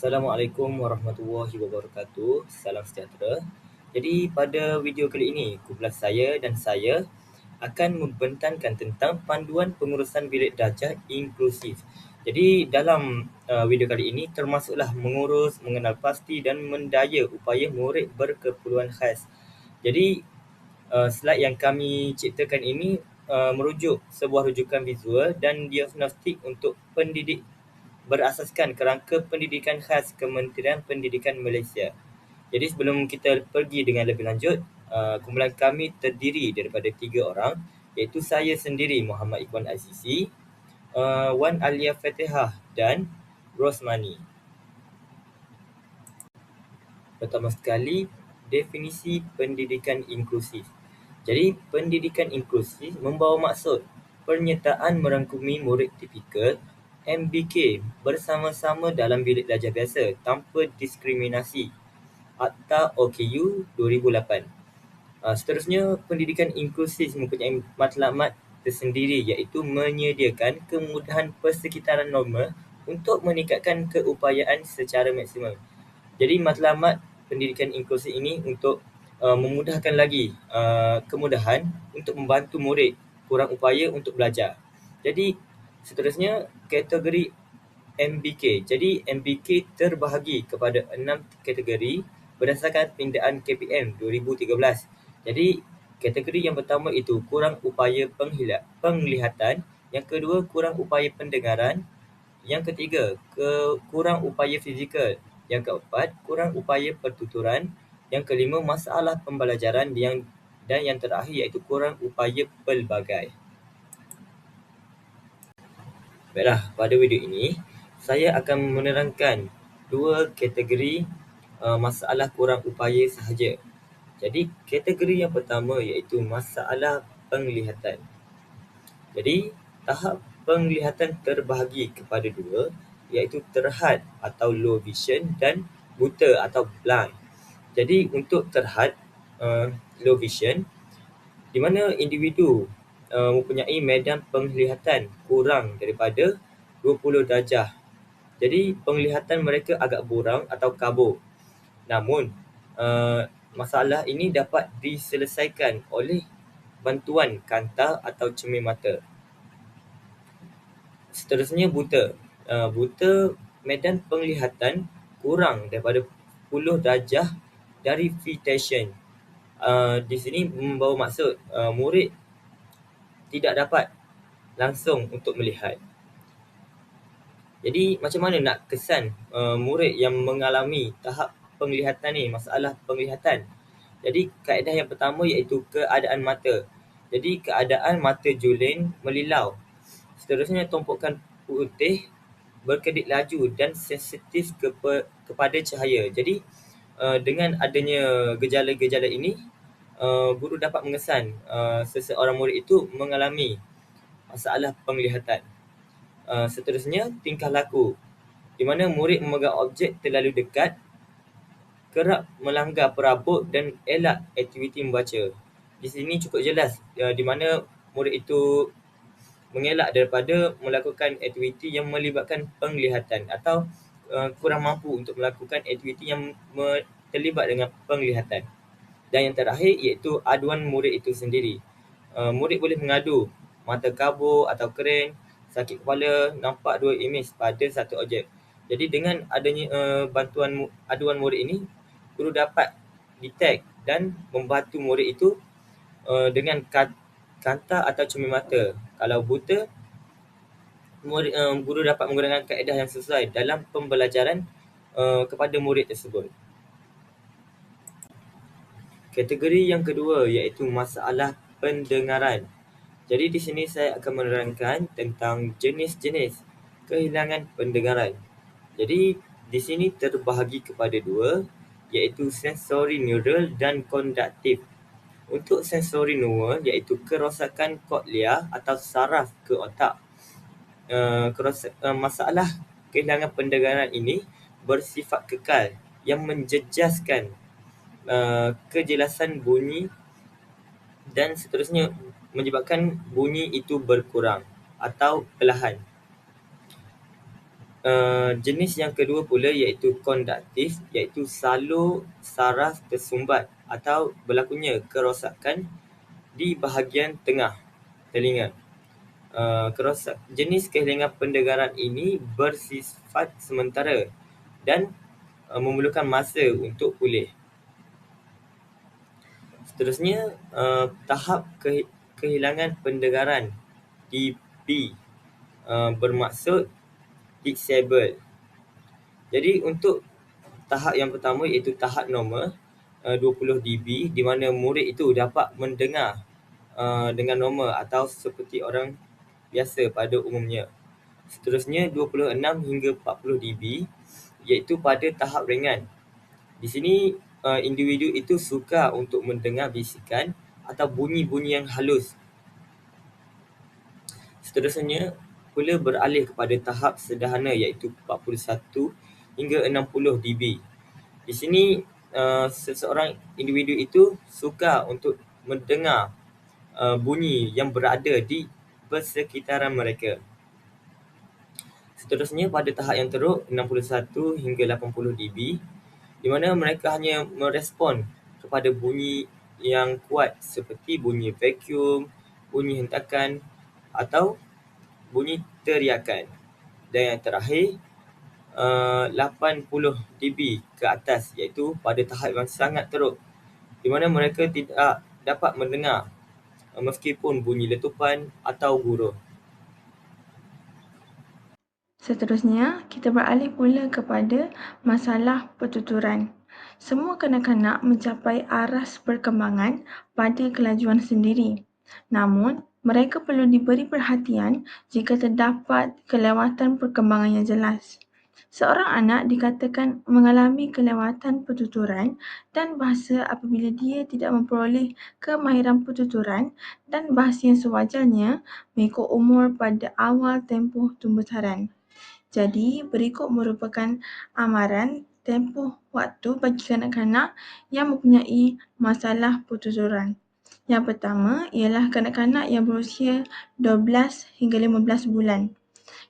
Assalamualaikum warahmatullahi wabarakatuh. Salam sejahtera. Jadi pada video kali ini, kumpulan saya dan saya akan membentangkan tentang panduan pengurusan bilik darjah inklusif. Jadi dalam video kali ini termasuklah mengurus, mengenal pasti dan mendaya upaya murid berkeperluan khas. Jadi slide yang kami ciptakan ini merujuk sebuah rujukan visual dan diagnostik untuk pendidik berasaskan kerangka pendidikan khas Kementerian Pendidikan Malaysia. Jadi sebelum kita pergi dengan lebih lanjut, kumpulan kami terdiri daripada 3 orang, iaitu saya sendiri Muhammad Ikhwan Azizi, Wan Alia Fatihah dan Rosmani. Pertama sekali, definisi pendidikan inklusif. Jadi, pendidikan inklusif membawa maksud penyertaan merangkumi murid tipikal MBK bersama-sama dalam bilik darjah biasa tanpa diskriminasi. Akta OKU 2008. Seterusnya, pendidikan inklusif mempunyai matlamat tersendiri iaitu menyediakan kemudahan persekitaran normal untuk meningkatkan keupayaan secara maksimum. Jadi matlamat pendidikan inklusif ini untuk memudahkan lagi kemudahan untuk membantu murid kurang upaya untuk belajar. Jadi seterusnya kategori MBK. Jadi MBK terbahagi kepada 6 kategori berdasarkan pindaan KPM 2013. Jadi kategori yang pertama itu kurang upaya penglihatan, yang kedua kurang upaya pendengaran, yang ketiga kurang upaya fizikal, yang keempat kurang upaya pertuturan, yang kelima masalah pembelajaran, dan yang terakhir iaitu kurang upaya pelbagai. Baiklah, pada video ini saya akan menerangkan dua kategori masalah kurang upaya sahaja. Jadi kategori yang pertama iaitu masalah penglihatan. Jadi tahap penglihatan terbahagi kepada dua, iaitu terhad atau low vision dan buta atau blind. Jadi untuk terhad low vision, di mana individu mempunyai medan penglihatan kurang daripada 20 darjah. Jadi penglihatan mereka agak buram atau kabur. Namun masalah ini dapat diselesaikan oleh bantuan kanta atau cermin mata. Seterusnya buta. Buta medan penglihatan kurang daripada 10 darjah dari vitation. Di sini membawa maksud murid tidak dapat langsung untuk melihat. Jadi macam mana nak kesan murid yang mengalami tahap penglihatan ni, masalah penglihatan? Jadi kaedah yang pertama iaitu keadaan mata. Jadi keadaan mata juling melilau. Seterusnya tumpukan putih berkedip laju dan sensitif kepada cahaya. Jadi dengan adanya gejala-gejala ini, guru dapat mengesan seseorang murid itu mengalami masalah penglihatan. Seterusnya tingkah laku, di mana murid memegang objek terlalu dekat, kerap melanggar perabot dan elak aktiviti membaca. Di sini cukup jelas di mana murid itu mengelak daripada melakukan aktiviti yang melibatkan penglihatan atau kurang mampu untuk melakukan aktiviti yang terlibat dengan penglihatan. Dan yang terakhir iaitu aduan murid itu sendiri. Murid boleh mengadu mata kabur atau kering, sakit kepala, nampak dua imej pada satu objek. Jadi dengan adanya bantuan aduan murid ini, guru dapat detect dan membantu murid itu dengan kanta atau cermin mata. Kalau buta, guru dapat menggunakan kaedah yang sesuai dalam pembelajaran kepada murid tersebut. Kategori yang kedua iaitu masalah pendengaran. Jadi di sini saya akan menerangkan tentang jenis-jenis kehilangan pendengaran. Jadi di sini terbahagi kepada dua, iaitu sensori neural dan konduktif. Untuk sensori neural iaitu kerosakan koklea atau saraf ke otak. Masalah kehilangan pendengaran ini bersifat kekal yang menjejaskan kejelasan bunyi dan seterusnya menyebabkan bunyi itu berkurang atau perlahan. Jenis yang kedua pula iaitu konduktif, iaitu salur saraf tersumbat atau berlakunya kerosakan di bahagian tengah telinga. Jenis kehilangan pendengaran ini bersifat sementara dan memerlukan masa untuk pulih. Seterusnya, tahap kehilangan pendengaran DB bermaksud disable. Jadi untuk tahap yang pertama iaitu tahap normal 20 dB di mana murid itu dapat mendengar dengan normal atau seperti orang biasa pada umumnya. Seterusnya 26 hingga 40 dB iaitu pada tahap ringan. Di sini individu itu sukar untuk mendengar bisikan atau bunyi-bunyi yang halus. Seterusnya pula beralih kepada tahap sederhana iaitu 41 hingga 60 dB. Di sini seseorang individu itu sukar untuk mendengar bunyi yang berada di persekitaran mereka. Seterusnya pada tahap yang teruk 61 hingga 80 dB di mana mereka hanya merespon kepada bunyi yang kuat seperti bunyi vacuum, bunyi hentakan atau bunyi teriakan. Dan yang terakhir 80 dB ke atas iaitu pada tahap yang sangat teruk di mana mereka tidak dapat mendengar meskipun bunyi letupan atau guruh. Seterusnya, kita beralih pula kepada masalah pertuturan. Semua kanak-kanak mencapai aras perkembangan pada kelajuan sendiri. Namun, mereka perlu diberi perhatian jika terdapat kelewatan perkembangan yang jelas. Seorang anak dikatakan mengalami kelewatan pertuturan dan bahasa apabila dia tidak memperoleh kemahiran pertuturan dan bahasa yang sewajarnya mengikut umur pada awal tempoh tumbuh-taran. Jadi, berikut merupakan amaran tempoh waktu bagi kanak-kanak yang mempunyai masalah pertuturan. Yang pertama ialah kanak-kanak yang berusia 12 hingga 15 bulan.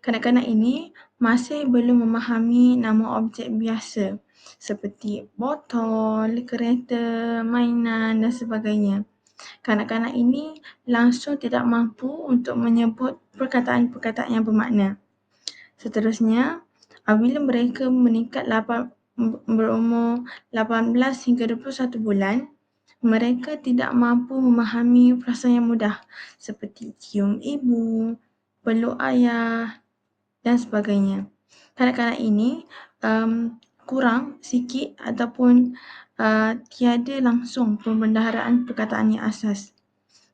Kanak-kanak ini masih belum memahami nama objek biasa seperti botol, kereta, mainan dan sebagainya. Kanak-kanak ini langsung tidak mampu untuk menyebut perkataan-perkataan yang bermakna. Seterusnya, apabila mereka meningkat berumur 18 hingga 21 bulan, mereka tidak mampu memahami perasaan yang mudah seperti cium ibu, peluk ayah dan sebagainya. Kanak-kanak ini kurang sikit ataupun tiada langsung pembendaharaan perkataan yang asas.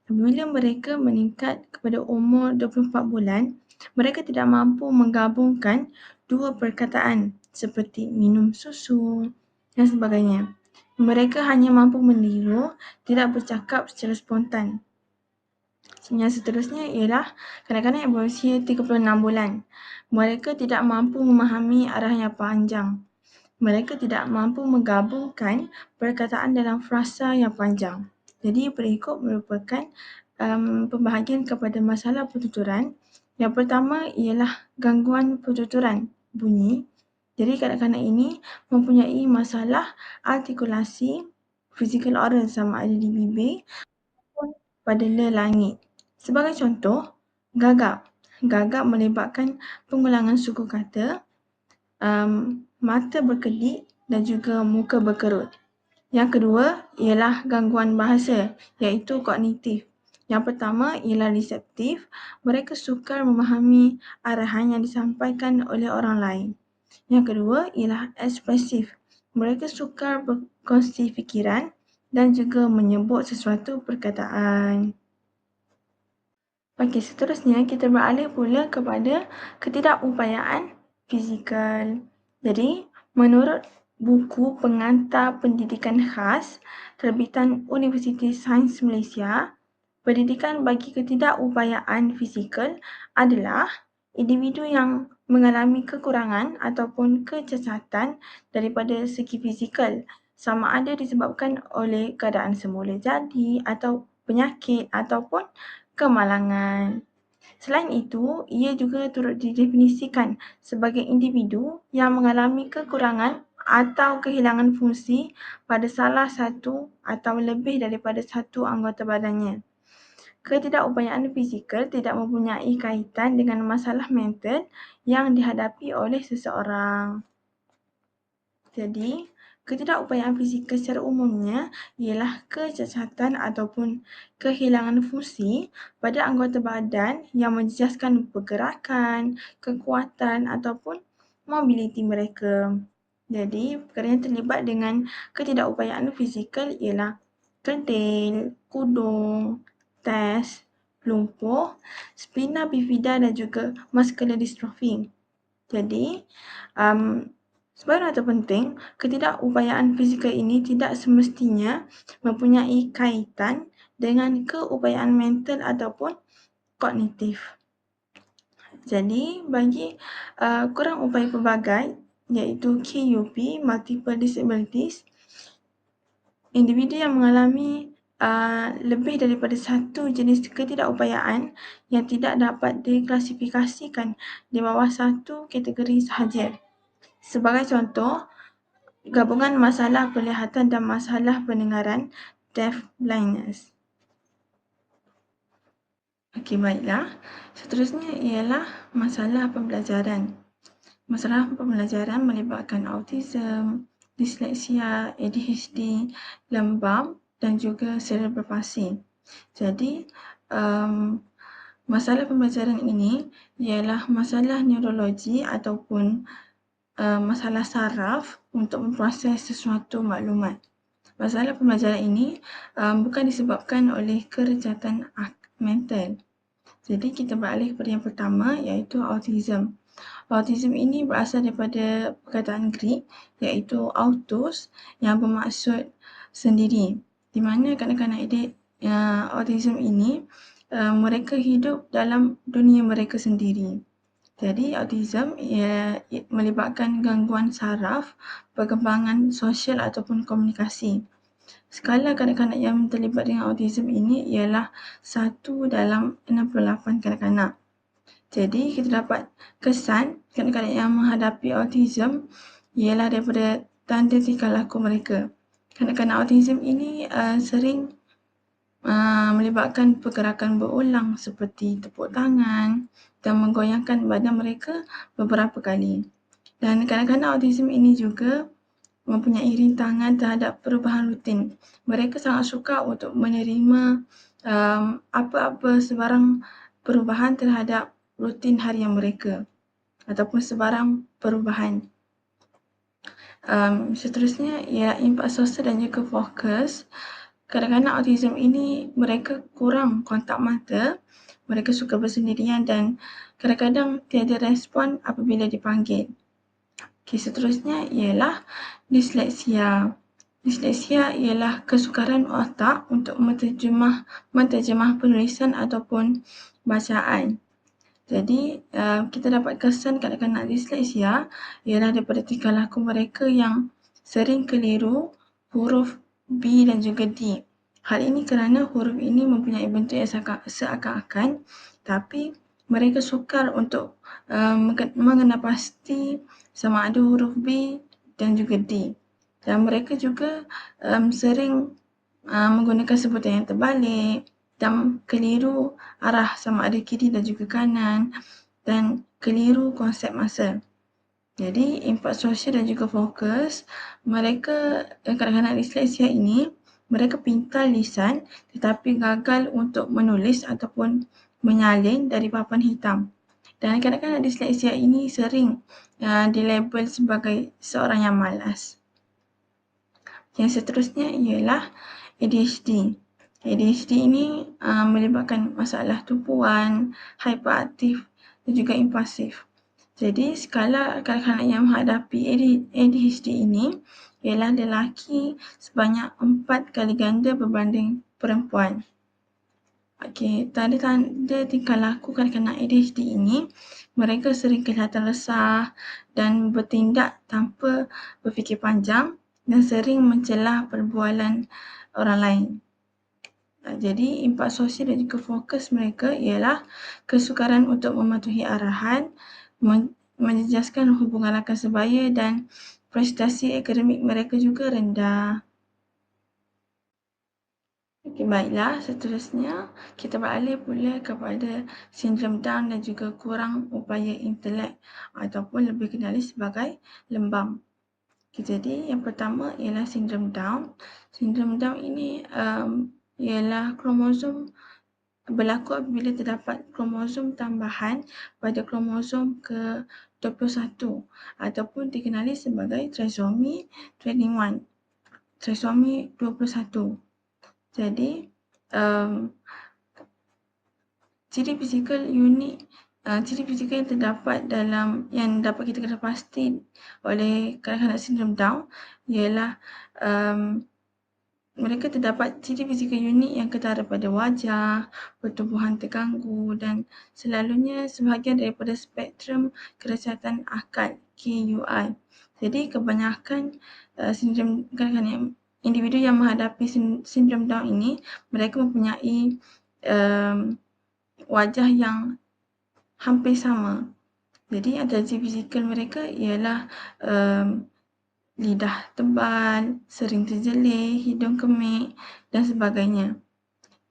Apabila mereka meningkat kepada umur 24 bulan, mereka tidak mampu menggabungkan dua perkataan seperti minum susu dan sebagainya. Mereka hanya mampu meniru, tidak bercakap secara spontan. Yang seterusnya ialah kanak-kanak yang berusia 36 bulan. Mereka tidak mampu memahami arah yang panjang. Mereka tidak mampu menggabungkan perkataan dalam frasa yang panjang. Jadi berikut merupakan pembahagian kepada masalah pertuturan. Yang pertama ialah gangguan pertuturan bunyi. Jadi kanak-kanak ini mempunyai masalah artikulasi physical oral sama ada di bibir ataupun pada langit. Sebagai contoh, gagap. Gagap melibatkan pengulangan suku kata, mata berkedip dan juga muka berkerut. Yang kedua ialah gangguan bahasa iaitu kognitif. Yang pertama ialah reseptif, mereka sukar memahami arahan yang disampaikan oleh orang lain. Yang kedua ialah ekspresif, mereka sukar berkongsi fikiran dan juga menyebut sesuatu perkataan. Okey, seterusnya kita beralih pula kepada ketidakupayaan fizikal. Jadi, menurut buku pengantar pendidikan khas terbitan Universiti Sains Malaysia, pendidikan bagi ketidakupayaan fizikal adalah individu yang mengalami kekurangan ataupun kecacatan daripada segi fizikal sama ada disebabkan oleh keadaan semula jadi atau penyakit ataupun kemalangan. Selain itu, ia juga turut didefinisikan sebagai individu yang mengalami kekurangan atau kehilangan fungsi pada salah satu atau lebih daripada satu anggota badannya. Ketidakupayaan fizikal tidak mempunyai kaitan dengan masalah mental yang dihadapi oleh seseorang. Jadi, ketidakupayaan fizikal secara umumnya ialah kecacatan ataupun kehilangan fungsi pada anggota badan yang menjejaskan pergerakan, kekuatan ataupun mobiliti mereka. Jadi, perkara yang terlibat dengan ketidakupayaan fizikal ialah kedil, kudung, tes, lumpuh, spina bifida dan juga muscular dystrophy. Jadi, sebagai nota penting, ketidakupayaan fizikal ini tidak semestinya mempunyai kaitan dengan keupayaan mental ataupun kognitif. Jadi, bagi kurang upaya pelbagai iaitu KUP, Multiple Disabilities, individu yang mengalami lebih daripada satu jenis ketidakupayaan yang tidak dapat diklasifikasikan di bawah satu kategori sahaja. Sebagai contoh, gabungan masalah penglihatan dan masalah pendengaran, deaf blindness. Okey, baiklah. Seterusnya ialah masalah pembelajaran. Masalah pembelajaran melibatkan autism, disleksia, ADHD, lembam dan juga cerebral palsy. Jadi, masalah pembelajaran ini ialah masalah neurologi ataupun masalah saraf untuk memproses sesuatu maklumat. Masalah pembelajaran ini bukan disebabkan oleh kerecatan mental. Jadi kita beralih kepada yang pertama iaitu autism. Autism ini berasal daripada perkataan Greek iaitu autos yang bermaksud sendiri. Di mana kanak-kanak autism ini mereka hidup dalam dunia mereka sendiri. Jadi autism ia melibatkan gangguan saraf, perkembangan sosial ataupun komunikasi. Skala kanak-kanak yang terlibat dengan autism ini ialah 1 dalam 68 kanak-kanak. Jadi kita dapat kesan kanak-kanak yang menghadapi autism ialah daripada tanda tingkah laku mereka. Kanak-kanak autism ini sering melibatkan pergerakan berulang seperti tepuk tangan dan menggoyangkan badan mereka beberapa kali. Dan kanak-kanak autism ini juga mempunyai rintangan terhadap perubahan rutin. Mereka sangat suka untuk menerima apa-apa sebarang perubahan terhadap rutin harian mereka ataupun sebarang perubahan. Seterusnya ialah impak sosial dan juga fokus. Kanak-kanak autism ini mereka kurang kontak mata, mereka suka bersendirian dan kadang-kadang tiada respon apabila dipanggil. Okey, seterusnya ialah disleksia. Disleksia ialah kesukaran otak untuk menterjemah penulisan ataupun bacaan. Jadi, kita dapat kesan kanak-kanak disleksia ialah daripada tingkah laku mereka yang sering keliru huruf B dan juga D. Hal ini kerana huruf ini mempunyai bentuk yang seakan-akan, tapi mereka sukar untuk mengenal pasti sama ada huruf B dan juga D. Dan mereka juga sering menggunakan sebutan yang terbalik dan keliru arah sama ada kiri dan juga kanan dan keliru konsep masa. Jadi, impak sosial dan juga fokus, mereka kanak-kanak disleksia ini, mereka pintar lisan tetapi gagal untuk menulis ataupun menyalin dari papan hitam. Dan kanak-kanak disleksia ini sering dilabel sebagai seorang yang malas. Yang seterusnya ialah ADHD. ADHD ini melibatkan masalah tumpuan, hyperaktif dan juga impulsif. Jadi skala kanak-kanak yang menghadapi ADHD ini ialah lelaki sebanyak 4 kali ganda berbanding perempuan. Okey, tanda-tanda tingkah laku kanak-kanak ADHD ini, mereka sering kelihatan resah dan bertindak tanpa berfikir panjang dan sering mencelah perbualan orang lain. Jadi impak sosial dan juga fokus mereka ialah kesukaran untuk mematuhi arahan, menjejaskan hubungan rakan sebaya dan prestasi akademik mereka juga rendah. Okey, baiklah, seterusnya kita beralih pula kepada sindrom Down dan juga kurang upaya intelek ataupun lebih dikenali sebagai lembam. Jadi yang pertama ialah sindrom Down. Sindrom Down ini ialah kromosom berlaku apabila terdapat kromosom tambahan pada kromosom ke-21 ataupun dikenali sebagai trisomi 21. Trisomi 21. Jadi, ciri fizikal unik, ciri fizikal yang terdapat yang dapat kita kena pasti oleh kanak-kanak sindrom Down ialah mereka terdapat ciri fizikal unik yang ketara pada wajah, pertumbuhan terganggu dan selalunya sebahagian daripada spektrum kesihatan akal KUI. Jadi kebanyakan sindrom kanak-kanak individu yang menghadapi sindrom Down ini, mereka mempunyai wajah yang hampir sama. Jadi antara ciri fizikal mereka ialah lidah tebal, sering terjelih, hidung kemik dan sebagainya.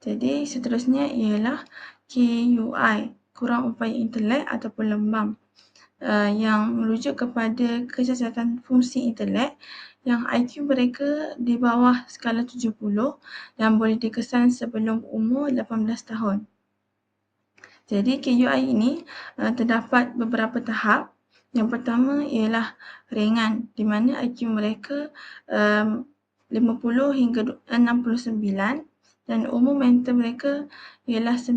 Jadi seterusnya ialah KUI, kurang upaya intelek ataupun lembam, yang merujuk kepada kecacatan fungsi intelek yang IQ mereka di bawah skala 70 dan boleh dikesan sebelum umur 18 tahun. Jadi KUI ini terdapat beberapa tahap. Yang pertama ialah ringan, di mana IQ mereka 50 hingga 69 dan umur mental mereka ialah 9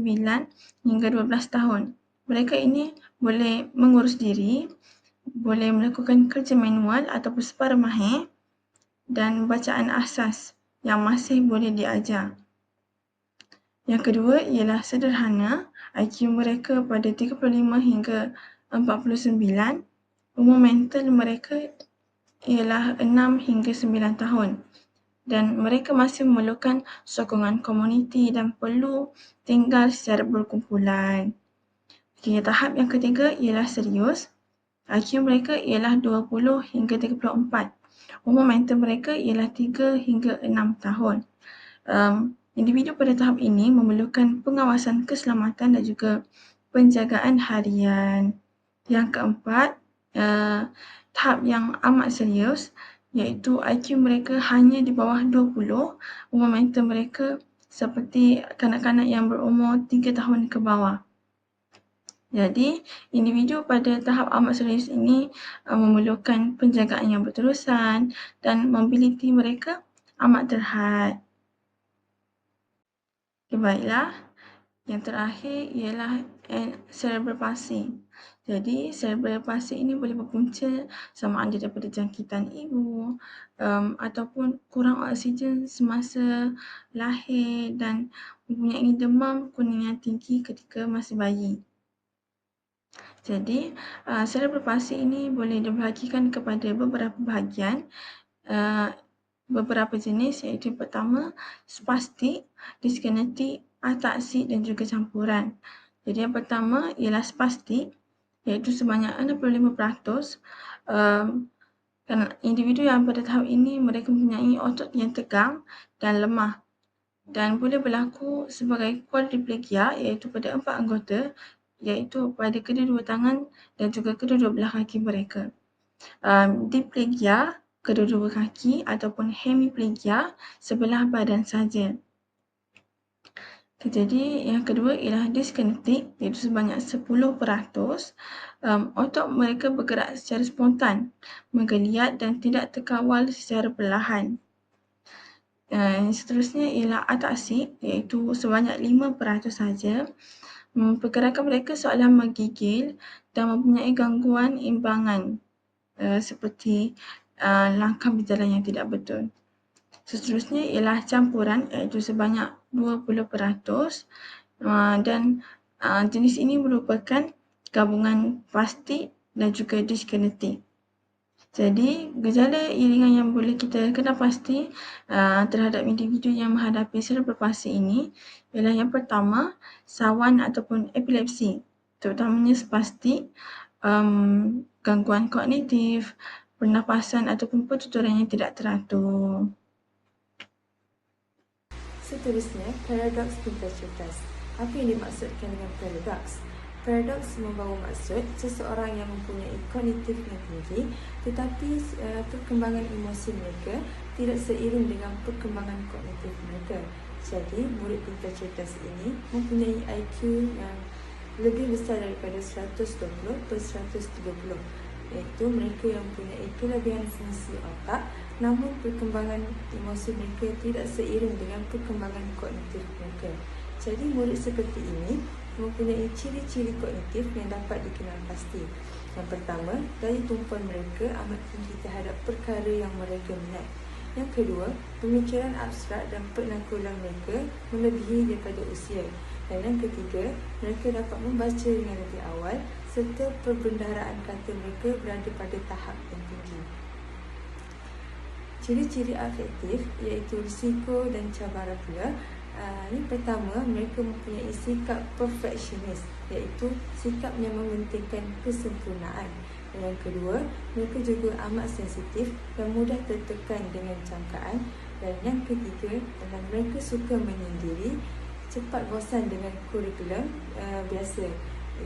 hingga 12 tahun. Mereka ini boleh mengurus diri, boleh melakukan kerja manual ataupun separa mahir dan bacaan asas yang masih boleh diajar. Yang kedua ialah sederhana, IQ mereka pada 35 hingga 49, umur mental mereka ialah 6 hingga 9 tahun dan mereka masih memerlukan sokongan komuniti dan perlu tinggal secara berkumpulan. Okay, tahap yang ketiga ialah serius. IQ mereka ialah 20 hingga 34. Umur mental mereka ialah 3 hingga 6 tahun. Individu pada tahap ini memerlukan pengawasan keselamatan dan juga penjagaan harian. Yang keempat, tahap yang amat serius iaitu IQ mereka hanya di bawah 20, umur mental mereka seperti kanak-kanak yang berumur 3 tahun ke bawah. Jadi, individu pada tahap amat serius ini memerlukan penjagaan yang berterusan dan mobiliti mereka amat terhad. Okay, baiklah. Yang terakhir ialah cerebral palsy. Jadi, cerebral palsy ini boleh berpunca sama ada daripada jangkitan ibu ataupun kurang oksigen semasa lahir dan mempunyai demam kuning yang tinggi ketika masih bayi. Jadi, cerebral palsy ini boleh dibahagikan kepada beberapa bahagian, beberapa jenis iaitu yang pertama spastik, diskinetik, ataksik dan juga campuran. Jadi yang pertama ialah spastik iaitu sebanyak 65%. Individu yang pada tahap ini mereka mempunyai otot yang tegang dan lemah dan boleh berlaku sebagai quadriplegia iaitu pada 4 anggota iaitu pada kedua-dua tangan dan juga kedua-dua belah kaki mereka. Diplegia, kedua-dua kaki ataupun hemiplegia, sebelah badan saja. Jadi yang kedua ialah diskinetik iaitu sebanyak 10%. Otot mereka bergerak secara spontan, menggeliat dan tidak terkawal secara perlahan. Seterusnya ialah ataksik iaitu sebanyak 5% saja. Pergerakan mereka seolah menggigil dan mempunyai gangguan imbangan seperti langkah berjalan yang tidak betul. Seterusnya ialah campuran iaitu sebanyak 20% dan jenis ini merupakan gabungan spastik dan juga diskinetik. Jadi, gejala iringan yang boleh kita kenal pasti terhadap individu yang menghadapi cerebral palsy ini ialah yang pertama, sawan ataupun epilepsi, terutamanya spastik, gangguan kognitif, pernafasan ataupun pertuturan yang tidak teratur. Seterusnya, paradoks pintar cerdas. Apa yang dimaksudkan dengan paradoks? Paradoks membawa maksud seseorang yang mempunyai kognitif yang tinggi tetapi perkembangan emosi mereka tidak seiring dengan perkembangan kognitif mereka. Jadi, murid pintar cerdas ini mempunyai IQ yang lebih besar daripada 120 per 130, iaitu mereka yang mempunyai kelebihan fungsi otak namun perkembangan emosi mereka tidak seiring dengan perkembangan kognitif mereka. Jadi, murid seperti ini mempunyai ciri-ciri kognitif yang dapat dikenal pasti. Yang pertama, daya tumpuan mereka amat tinggi terhadap perkara yang mereka minat. Yang kedua, pemikiran abstrak dan penangkulan mereka melebihi daripada usia. Dan yang ketiga, mereka dapat membaca dengan lebih awal serta perbendaharaan kata mereka berada pada tahap yang tinggi. Ciri-ciri afektif iaitu risiko dan cabaran pula. Yang pertama, mereka mempunyai sikap perfectionist, iaitu sikap yang mementingkan kesempurnaan. Dan yang kedua, mereka juga amat sensitif dan mudah tertekan dengan cangkaan. Dan yang ketiga adalah mereka suka menyendiri, cepat bosan dengan kurikulum biasa,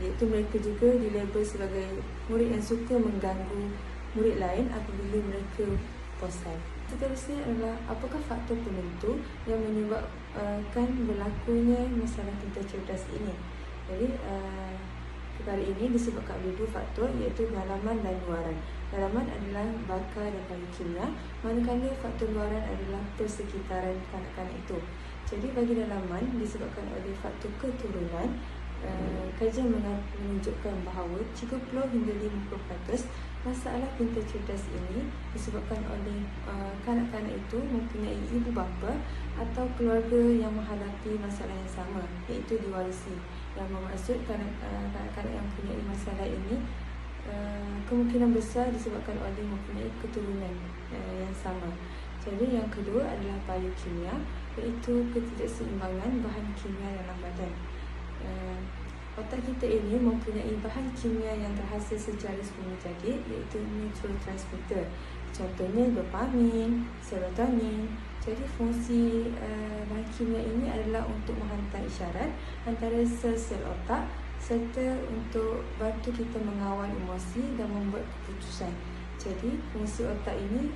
iaitu mereka juga dilabel sebagai murid yang suka mengganggu murid lain apabila mereka bosan. Seterusnya adalah apakah faktor penentu yang menyebabkan berlakunya masalah pintar cerdas ini. Jadi, perkara ini disebabkan oleh dua faktor, iaitu dalaman dan luaran. Dalaman adalah bakar dan biokimia, manakala faktor luaran adalah persekitaran kanak-kanak itu. Jadi, bagi dalaman disebabkan oleh faktor keturunan. Kajian menunjukkan bahawa 30 hingga 50% masalah pintar cerdas ini disebabkan oleh kanak-kanak itu mempunyai ibu bapa atau keluarga yang menghadapi masalah yang sama, iaitu diwarisi. Yang bermaksud kanak-kanak yang mempunyai masalah ini kemungkinan besar disebabkan oleh mempunyai keturunan yang sama. Jadi, yang kedua adalah biokimia, iaitu ketidakseimbangan bahan kimia dalam badan. Otak kita ini mempunyai bahan kimia yang terhasil secara semula jadi, iaitu neurotransmitter. Contohnya dopamin, serotonin. Jadi, fungsi bahan kimia ini adalah untuk menghantar isyarat antara sel-sel otak serta untuk bantu kita mengawal emosi dan membuat keputusan. Jadi, fungsi otak ini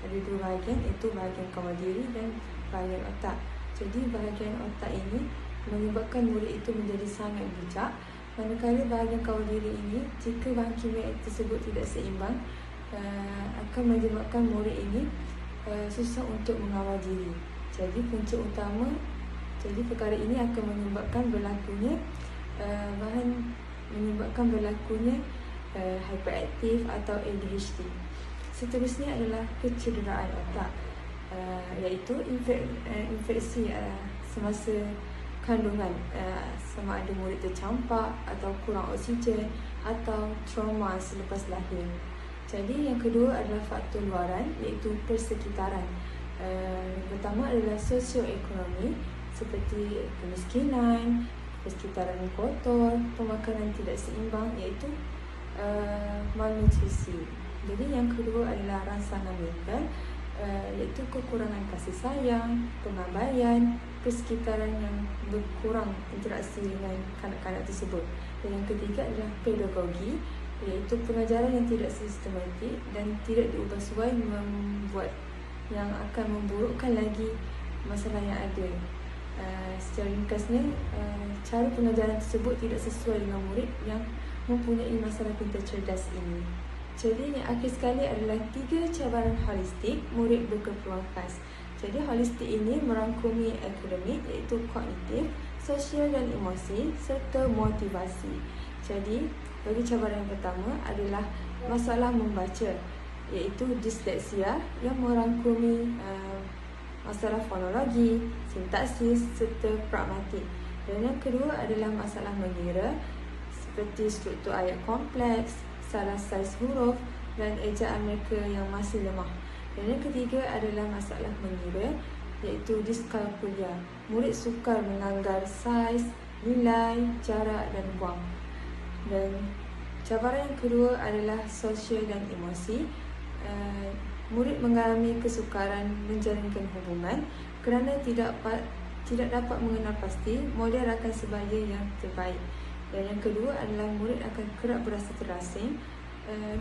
ada dua bahagian, iaitu bahagian kawal diri dan bahagian otak. Jadi, bahagian otak ini menyebabkan murid itu menjadi sangat bijak, manakala bahagian kawal diri ini, jika bahan kimia tersebut tidak seimbang, akan menyebabkan murid ini susah untuk mengawal diri. Jadi, punca utama, jadi perkara ini akan menyebabkan berlakunya hyperaktif atau ADHD. Seterusnya adalah kecederaan otak, iaitu infeksi semasa kandungan, sama ada murid tercampak atau kurang oksigen atau trauma selepas lahir. Jadi, yang kedua adalah faktor luaran, iaitu persekitaran. Yang pertama adalah sosioekonomi seperti kemiskinan, persekitaran kotor, pemakanan tidak seimbang, iaitu malnutrisi. Jadi, yang kedua adalah rangsangan mental, iaitu kekurangan kasih sayang, pengabaian, persekitaran yang berkurang interaksi dengan kanak-kanak tersebut. Dan yang ketiga adalah pedagogi, iaitu pengajaran yang tidak sistematik dan tidak diubah suai yang akan memburukkan lagi masalah yang ada. Secara ringkasnya, cara pengajaran tersebut tidak sesuai dengan murid yang mempunyai masalah pintar cerdas ini. Jadi, yang akhir sekali adalah 3 cabaran holistik murid berkepeluang khas. Jadi, holistik ini merangkumi akademik, iaitu kognitif, sosial dan emosi serta motivasi. Jadi, bagi cabaran yang pertama adalah masalah membaca, iaitu disleksia yang merangkumi masalah fonologi, sintaksis serta pragmatik. Dan yang kedua adalah masalah mengira seperti struktur ayat kompleks, salah saiz huruf, dan ejaan mereka yang masih lemah. Dan yang ketiga adalah masalah mengira, iaitu diskalkulia. Murid sukar melanggar saiz, nilai, jarak dan buang. Dan cabaran yang kedua adalah sosial dan emosi. Murid mengalami kesukaran menjalinkan hubungan kerana tidak dapat mengenal pasti model rakan sebaya yang terbaik. Dan yang kedua adalah murid akan kerap berasa terasing,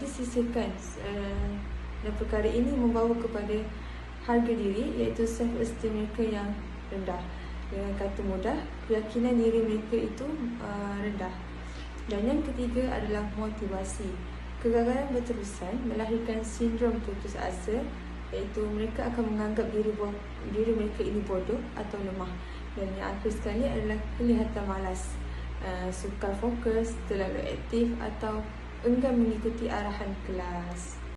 disisihkan, dan perkara ini membawa kepada harga diri, iaitu self-esteem mereka yang rendah. Dengan kata mudah, keyakinan diri mereka itu rendah. Dan yang ketiga adalah motivasi. Kegagalan berterusan melahirkan sindrom putus asa, iaitu mereka akan menganggap diri mereka ini bodoh atau lemah. Dan yang akhir sekali adalah kelihatan malas, sukar fokus, terlalu aktif atau enggan mengikuti arahan kelas.